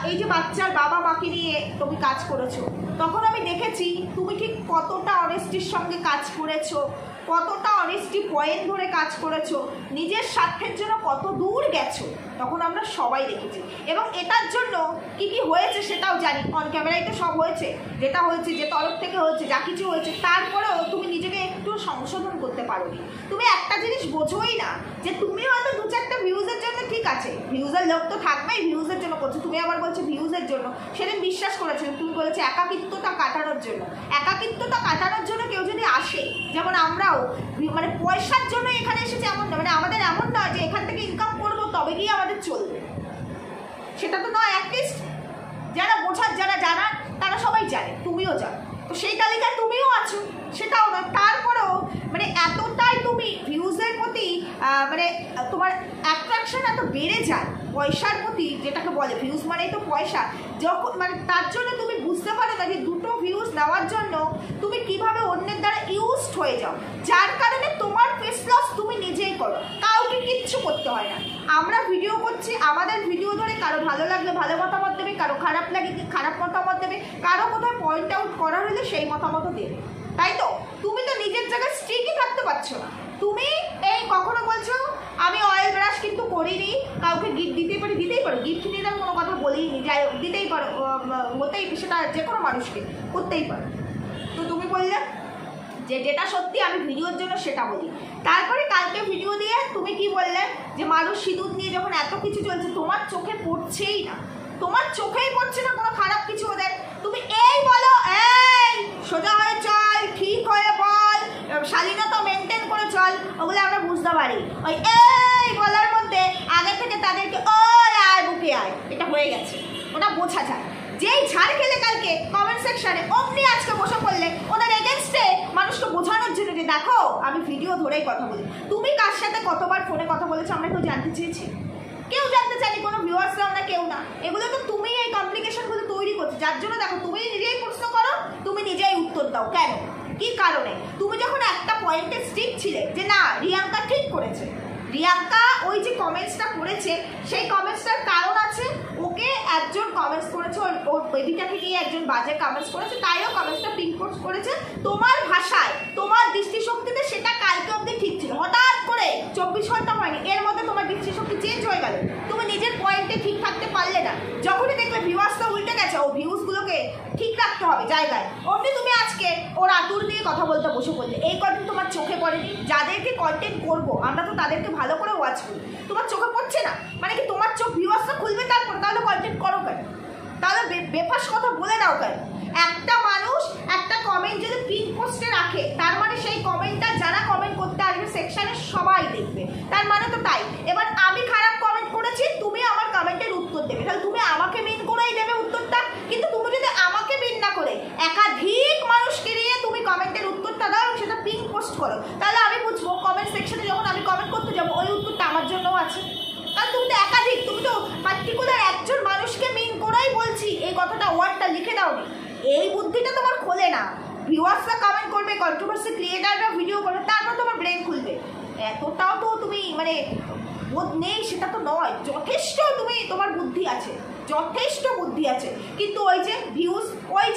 এই যে বাচ্চার বাবা মাকে নিয়ে তুমি কাজ করেছো, তখন আমি দেখেছি তুমি ঠিক কতটা অনেস্টির সঙ্গে কাজ করেছো, কতটা অনেস্টি পয়েন্ট ধরে কাজ করেছো, নিজের স্বার্থের জন্য কত দূর গেছো, তখন আমরা সবাই দেখেছি। এবং এটার জন্য কি কি হয়েছে সেটাও জানি, অন ক্যামেরায় তো সব হয়েছে, যেটা হয়েছে, যে তরফ থেকে হয়েছে, যা কিছু হয়েছে, তারপরেও তুমি নিজেকে একটু সংশোধন করতে পারোনি। তুমি একটা জিনিস বোঝোই না, যে তুমি হয়তো 2-4টা ভিউজের জন্য, ঠিক আছে ভিউজের লোক তো থাকবেই, ভিউজের জন্য করছো, তুমি আবার বলছো ভিউজের জন্য। সেদিন বিশ্বাস করেছিলে, তুমি বলেছো একাকিত্বতা কাটানোর জন্য। একাকিত্বতা কাটানোর জন্য কেউ যদি আসে, যেমন আমরাও মানে পয়সার জন্য এখানে এসেছি এমন না, মানে আমাদের এমন নয় যে এখান থেকে ইনকাম করবো তবে গিয়ে আমাদের চলবে, সেটা তো নয়। অ্যাটলিস্ট যারা বোঝার, যারা জানার, তারা সবাই জানে, তুমিও জানো, তো সেই তালিকায় তুমিও আছো, সেটাও নয়। তারপরেও মানে এতটাই তুমি ভিউজের প্রতি মানে তোমার অ্যাট্রাকশন এত বেড়ে যায় পয়সার প্রতি, যেটাকে বলে ভিউজ মানেই তো পয়সা, যখন মানে তার জন্য তুমি বুঝতে পারো না যে দুটো ভিউজ নেওয়ার জন্য তুমি কিভাবে অন্যের দ্বারা ইউজড হয়ে যাও, যার কারণে তোমার ফেস লস তুমি নিজেই করো, কাউকে কিচ্ছু করতে হয় না। আমরা ভিডিও করছি, আমাদের ভিডিও ধরে কারো ভালো লাগলে ভালো মতামত দেবে, কারো খারাপ লাগে কি খারাপ মতামত দেবে, কারো কোথায় পয়েন্ট আউট করা হলে সেই মতামতও দেবে, তাই তো? তুমি তো নিজের জায়গায় স্ট্রিকই থাকতে পারছো না। তুমি এই কখনো বলছো আমি অয়েল ব্রাশ কিন্তু করিনি, কাউকে গিফট দিতেই পারো, গিফট নিয়ে আমি কোনো কথা বলিনি, যাই দিতেই পারো, হতেই সেটা যে কোনো মানুষকে করতেই পারো। তো তুমি বললে যে যেটা সত্যি আমি ভিডিওর জন্য সেটা বলি। তারপরে কালকে ভিডিও দিয়ে তুমি কি বললে যে মানুষ সিঁদুর নিয়ে যখন এত কিছু চলছে তোমার চোখে পড়ছেই না, তোমার চোখেই পড়ছে না কোনো খারাপ কিছু ওদের, তুমি এই বলো এই সোজা হয়ে চল, ঠিক হয়ে বল, শালীনতা মেনটেন করে চল, ওগুলো আমরা বুঝতে পারি। ওই এই বলার মধ্যে আগে থেকে তাদেরকে ওই আয় বুকে আয় এটা হয়ে গেছে, ওটা বোঝা যায়। যেই ঝাড় খেলে কালকে কমেন্ট সেকশনে অমনি আজকে বসে পড়লে ওদের এগেনস্টে মানুষকে বোঝানোর জন্য যে দেখো আমি ভিডিও ধরেই কথা বলি। তুমি কার সাথে কতবার ফোনে কথা বলেছো আমরা কেউ জানতে চেয়েছি? কেউ জানতে চাইনি, কোনো ভিউয়ার্সরাও না, কেউ না। এগুলো তো তুমি এই কমপ্লিকেশনগুলো তৈরি করছো, যার জন্য দেখো তুমি নিজেই প্রশ্ন করো, তুমি নিজেই উত্তর দাও। কেন, কি কারণে? তুমি যখন একটা পয়েন্টে স্ট্রিক ছিলে যে না রিয়াঙ্কা ঠিক করেছে, রিয়াঙ্কা ওই যে কমেন্টসটা করেছে সেই কমেন্টসটার কারণ আছে, ওকে একজন কমেন্টস করেছে, ওর বেবিটাকে নিয়ে একজন বাজে কমেন্টস করেছে, তাইও কমেন্টসটা পিন পোস্ট করেছে। তোমার ভাষায় তোমার দৃষ্টিশক্তিতে সেটা কালকে অবধি ঠিক ছিল, হঠাৎ করে 24 ঘন্টা হয়নি এর মধ্যে তোমার দৃষ্টিশক্তি চেঞ্জ হয়ে গেল, তুমি নিজের পয়েন্টে ঠিক থাকতে পারলে না। যখনই দেখলে ভিউয়ার্সটা উল্টে গেছে, ও ভিউজগুলোকে ঠিক রাখতে হবে জায়গায়, অমনি তুমি আজকে ওর আতুর নিয়ে কথা বলতে বসে পড়লে। এই কন্টেন্ট তোমার চোখে পড়েনি? যাদেরকে কন্টেন্ট করবো আমরা তো তাদেরকে ভালো করে ওয়াচ করি, তোমার চোখে পড়ছে না মানে কি? তোমার চোখ ভিউয়ার্সটা খুলবে তারপর, তাহলে কন্টেন্ট করো কেন? তাহলে বেফাস কথা বলে দাও কেন? একটা মানুষ একটা কমেন্ট যদি পিন পোস্টে রাখে তার মানে সেই কমেন্টটা যারা কমেন্ট করতে আসবে সেকশনে সবাই দেখবে, তার মানে তো তাই। এবার আমি খারাপ কমেন্ট করেছি, তুমি আমার কমেন্টের উত্তর দেবে, তাহলে তুমি আমাকে মিন করেই দেবে উত্তরটা। কিন্তু তুমি যদি আমাকে মিন না করে একাধিক মানুষকে নিয়ে তুমি কমেন্টের উত্তরটা দাও, সেটা পিন পোস্ট করো, তাহলে আমি বুঝবো কমেন্ট সেকশনে যখন আমি কমেন্ট করতে যাবো ওই উত্তরটা আমার জন্যও আছে। কারণ তুমি তো একাধিক, তুমি তো পার্টিকুলার একজন মানুষকে মিন করেই বলছি এই কথাটা, ওয়ার্ডটা লিখে দাও নি, এই বুদ্ধিটা তোমার খোলে না। ভিউয়ার্সরা কমেন্ট করবে, কন্ট্রোভার্সি ক্রিয়েটাররা ভিডিও করবে, তারপর তোমার ব্রেন খুলবে, এতটাও তো তুমি মানে বোধ নেই সেটা তো নয়, যথেষ্ট তুমি তোমার বুদ্ধি আছে, যথেষ্ট বুদ্ধি আছে। কিন্তু ওই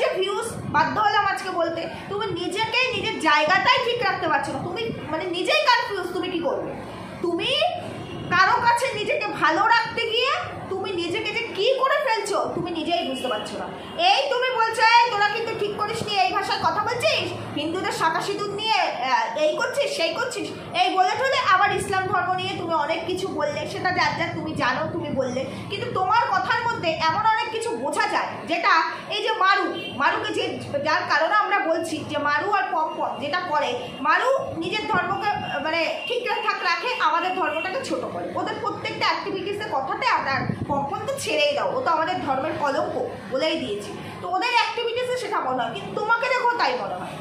যে ভিউজ বাধ্য হলাম আজকে বলতে, তুমি নিজেকে নিজের জায়গাটাই ঠিক রাখতে পারছো না, তুমি মানে নিজেই কনফিউজ তুমি কি করবে। তুমি কারো কাছে নিজেকে ভালো রাখতে গিয়ে তুমি নিজেকে যে কি করে ফেলছো তুমি নিজেই বুঝতে পারছো না। এই তুমি বলছো তোরা কিন্তু ঠিক করিস নি, এই ভাষায় কথা বলছিস, হিন্দুদের শাঁখা সিঁদুর নিয়ে এই করছিস সেই করছিস, এই বলে ঠলে আবার ইসলাম ধর্ম নিয়ে তুমি অনেক কিছু বললে, সেটা যার যার তুমি জানো তুমি বললে, কিন্তু তোমার কথার মধ্যে এমন অনেক কিছু বোঝা যায় যেটা এই যে মারুকে যে যার কারণে আমরা বলছি যে মারু আর পম যেটা করে, মারু নিজের ধর্মকে মানে ঠিক রাখে, আমাদের ধর্মটাকে ছোট করে, ওদের প্রত্যেকটা অ্যাক্টিভিটিসের কথাতে আমরা পম তো ছেড়েই দাও, ও তো আমাদের ধর্মের কলঙ্ক বলেই দিয়েছি, তো ওদের অ্যাক্টিভিটিসে সেটা মনে হয়। কিন্তু তোমাকে দেখো তাই মনে হয়,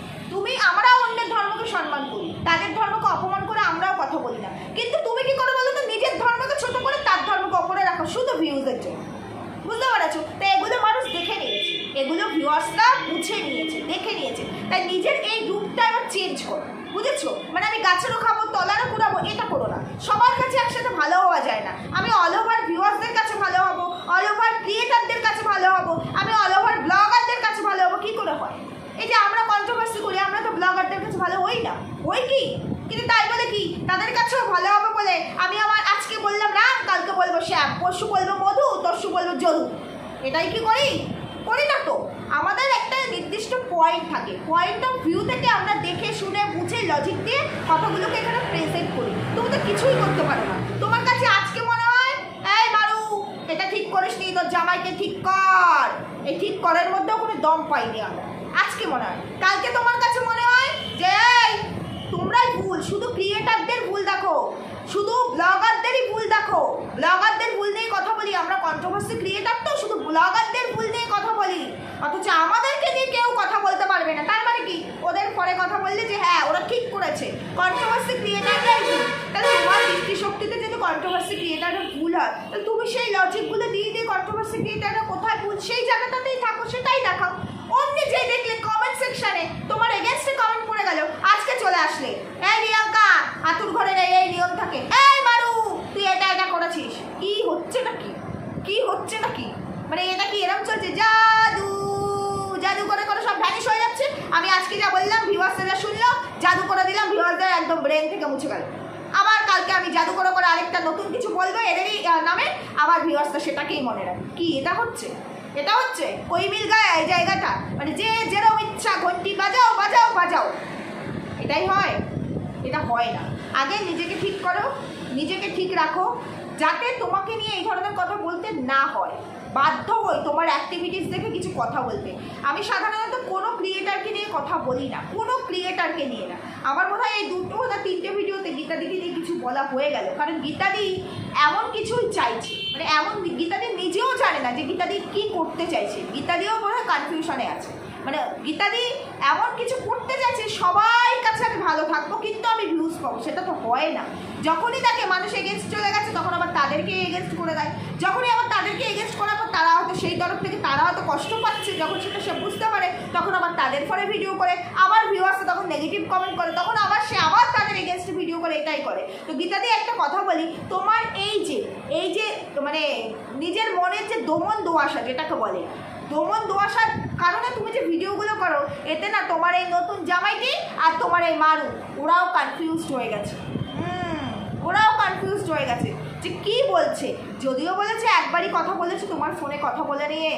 আমরাও অন্যের ধর্মকে সম্মান করি, তাদের ধর্মকে অপমান করে আমরাও কথা বলি না, কিন্তু তুমি কি করে বলো তো নিজের ধর্মকে ছোট করে তার ধর্মকে অপরে রাখো শুধু ভিউজের জন্য, বুঝতে পারছো? তো এগুলো মানুষ দেখে নিয়েছে, এগুলো ভিউয়ার্সরা বুঝে নিয়েছে, দেখে নিয়েছে, তাই নিজের এই রূপটা এবার চেঞ্জ করো, বুঝেছো? মানে আমি গাছেরও খাবো তলারও কুড়াবো এটা করো না, সবার কাছে একসাথে ভালো হওয়া যায় না। আমি অল ওভার ভিউয়ার্সদের কাছে ভালো হবো, অল ওভার ক্রিয়েটারদের কাছে ভালো হবো, আমি অল ওভার ব্লগারদের কাছে ভালো হবো, কি করে হয়? এই যে আমরা কন্ট্রোভার্সি করি, আমরা তো ব্লগারদের কাছে ভালো হই না, হই কি? কিন্তু তাই বলে কি তাদের কাছেও ভালো হবে বলে আমি আমার আজকে বললাম রাম, কালকে বলবো শ্যাম, পরশু বলবো মধু, তরশু বলবো যদু, এটাই কি করি না তো? আমাদের একটা নির্দিষ্ট পয়েন্ট থাকে, পয়েন্ট অফ ভিউ থেকে আমরা দেখে শুনে বুঝে লজিক দিয়ে কথাগুলোকে এখানে প্রেজেন্ট করি। তুমি তো কিছুই করতে পারো না, তোমার কাছে আজকে মনে হয় এই মারু এটা ঠিক করিস নি, তোর জামাইকে ঠিক কর, এই ঠিক করার মধ্যেও কোনো দম পাইনি আমরা, আজকে মনে হয়। কালকে তোমার কাছে মনে হয় যে তোমরাই ভুল, শুধু ক্রিয়েটারদের ভুল দেখো, শুধু ব্লগারদেরই ভুল দেখো, ব্লগারদের ভুল নিয়ে কথা বলি আমরা, কন্ট্রোভার্সি ক্রিয়েটার তো শুধু ব্লগারদের ভুল নিয়ে কথা বলি, অথচ আমাদেরকে নিয়ে কেউ কথা বলতে পারবে না। তার মানে কি ওদের পরে কথা বললে যে হ্যাঁ ওরা ঠিক করেছে, কন্ট্রোভার্সি ক্রিয়েটাররাই ভুল, তাহলে তোমার দৃষ্টিশক্তিতে যদি কন্ট্রোভার্সি ক্রিয়েটারের ভুল হয়, তাহলে তুমি সেই লজিকগুলো দিয়ে দিয়ে কন্ট্রোভার্সি ক্রিয়েটাররা কোথায় ভুল সেই জায়গাটাতেই থাকো, সেটাই দেখাও। অমনি যে দেখলে কমেন্ট সেকশনে তোমার এগেনস্টে কমেন্ট পড়ে গেল, আজকে চলে আসলে এই রিয়াঙ্কা আতুর ঘরে এই নিয়ম থাকে, এই মারু তুই এটা এটা করেছিস, কি হচ্ছে নাকি, কি হচ্ছে নাকি, মানে এটা কি এরকম চলছে জাদু জাদু করে করে সব ভ্যানিশ হয়ে যাচ্ছে। আমি আজকে যা বললাম ভিউয়ার্সরা শুনলো, জাদু করে দিলাম, ভিউয়ার্সদের একদম ব্রেন থেকে মুছে গেল। আবার কালকে আমি জাদু করে করে আরেকটা নতুন কিছু বলবো এদেরই নামে, আবার ভিউয়ার্সরা সেটাকেই মনে রাখে। কি এটা হচ্ছে, এটা হচ্ছে কই মিল গায়ে এই জায়গাটা, মানে যে যেরকম ইচ্ছা ঘন্টি বাজাও বাজাও বাজাও, এটাই হয়? এটা হয় না। আগে নিজেকে ঠিক করো, নিজেকে ঠিক রাখো, যাতে তোমাকে নিয়ে এই ধরনের কথা বলতে না হয়। বাধ্য হই তোমার অ্যাক্টিভিটিস দেখে কিছু কথা বলতে। আমি সাধারণত কোনো ক্রিয়েটারকে নিয়ে কথা বলি না, কোনো ক্রিয়েটারকে নিয়ে না। আমার মনে হয় এই 2 না 3টে ভিডিওতে গীতাদিকে নিয়ে কিছু বলা হয়ে গেল, কারণ গীতাদি এমন কিছুই চাইছে, মানে এমন গীতাদি নিজেও জানে না যে গীতাদি কী করতে চাইছে। গীতাদিও মনে হয় কনফিউশনে আছে, মানে গীতাদি এমন কিছু করতে চাইছে সবাই কাছে আমি ভালো থাকবো কিন্তু আমি ভিউজ পাবো, সেটা তো হয় না। যখনই দেখে মানুষ এগেনস্ট চলে গেছে তখন আবার তাদেরকে এগেনস্ট করে দেয়, যখনই আবার তাদেরকে এগেনস্ট করার পর তারা হয়তো সেই তরফ থেকে তারা হয়তো কষ্ট পাচ্ছে, যখন সেটা সে বুঝতে পারে তখন আবার তাদের ফলে ভিডিও করে, আবার ভিউয়ার্সরা তখন নেগেটিভ কমেন্ট করে, তখন আবার সে আবার তাদের এগেনস্ট ভিডিও করে, এটাই করে। তো গীতাদি একটা কথা বলি, তোমার এই যে মানে নিজের মনের যে দমন দোয়াশা যেটাকে বলে, দমন দোয়াশার কারণে তুমি যে ভিডিওগুলো করো, এতে না তোমার এই নতুন জামাইটি আর তোমার এই মারু ওরাও কনফিউজড হয়ে গেছে, ওরাও কনফিউজড হয়ে গেছে যে কী বলছে। যদিও বলেছে একবারই কথা বলেছে তোমার ফোনে কথা বলে নিয়ে,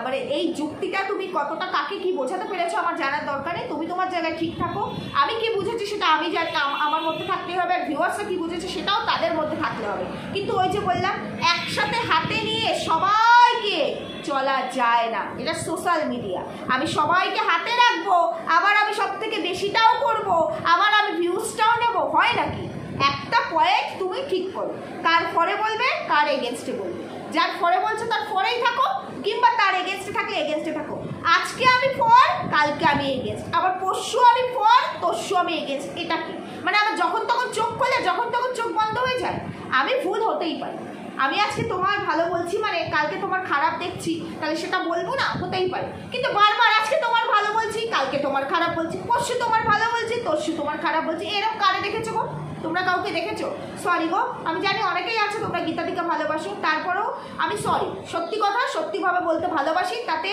মানে এই যুক্তিটা তুমি কতটা কাকে কি বোঝাতে পেরেছো আমার জানার দরকার নেই, তুমি তোমার জায়গায় ঠিক থাকো। আমি কি বুঝেছি সেটা আমি জানি, আমার মধ্যে থাকতে হবে, আর ভিউয়ার্সরা কী বুঝেছে সেটাও তাদের মধ্যে থাকতে হবে। কিন্তু ওই যে বললাম একসাথে হাতে নিয়ে সবাইকে চলা যায় না, এটা সোশ্যাল মিডিয়া। আমি সবাইকে হাতে রাখবো, আবার আমি সব থেকে বেশিটাও করবো, আবার আমি ভিউজটাও নেবো, হয় নাকি? একটা পয়েন্ট তুমি ঠিক করো, কার ফরে বলবে কার এগেনস্টে বলবে, যার ফরে বলছো তার ফরেই থাকো, কিংবা তার এগেনস্টে থাকলে এগেনস্টে থাকো। আজকে আমি ফর, কালকে আমি এগেনস্ট, আবার পরশু আমি ফর, তরশু আমি এগেনস্ট। এটা কি মানে আমার যখন তখন চোখ খোলে, যখন তখন চোখ বন্ধ হয়ে যায়? আমি ভুল হতেই পারি, আমি আজকে তোমার ভালো বলছি মানে কালকে তোমার খারাপ দেখছি, তাহলে সেটা বলবো না? হতেই পারে। কিন্তু বারবার আজকে তোমার ভালো বলছি, কালকে তোমার খারাপ বলছি, পরশু তোমার ভালো বলছি, তরশু তোমার খারাপ বলছি, এরকম কারে দেখেছো গো? তোমরা কাউকে দেখেছো? সরি গো, আমি জানি অনেকেই আছে তোমরা গীতাদিকে ভালোবাসো, তারপরেও আমি সরি, সত্যি কথা সত্যিভাবে বলতে ভালোবাসি, তাতে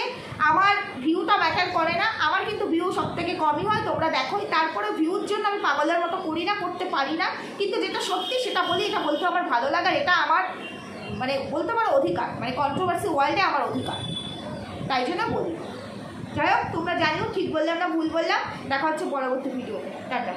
আমার ভিউটা ম্যাটার করে না। আমার কিন্তু ভিউ সব থেকে কমই হয়, তোমরা দেখোই, তারপরে ভিউর জন্য আমি পাগলের মতো করি না, করতে পারি না, কিন্তু যেটা সত্যি সেটা বলি, এটা বলতে আমার ভালো লাগার, এটা আমার মানে বলতে পারো অধিকার, মানে কন্ট্রোভার্সি ওয়ার্ল্ডে আমার অধিকার, তাই জন্য বলি। যাই হোক, তোমরা জানিও ঠিক বললাম না ভুল বললাম। দেখা হচ্ছে পরবর্তী ভিডিওতে, টাটা।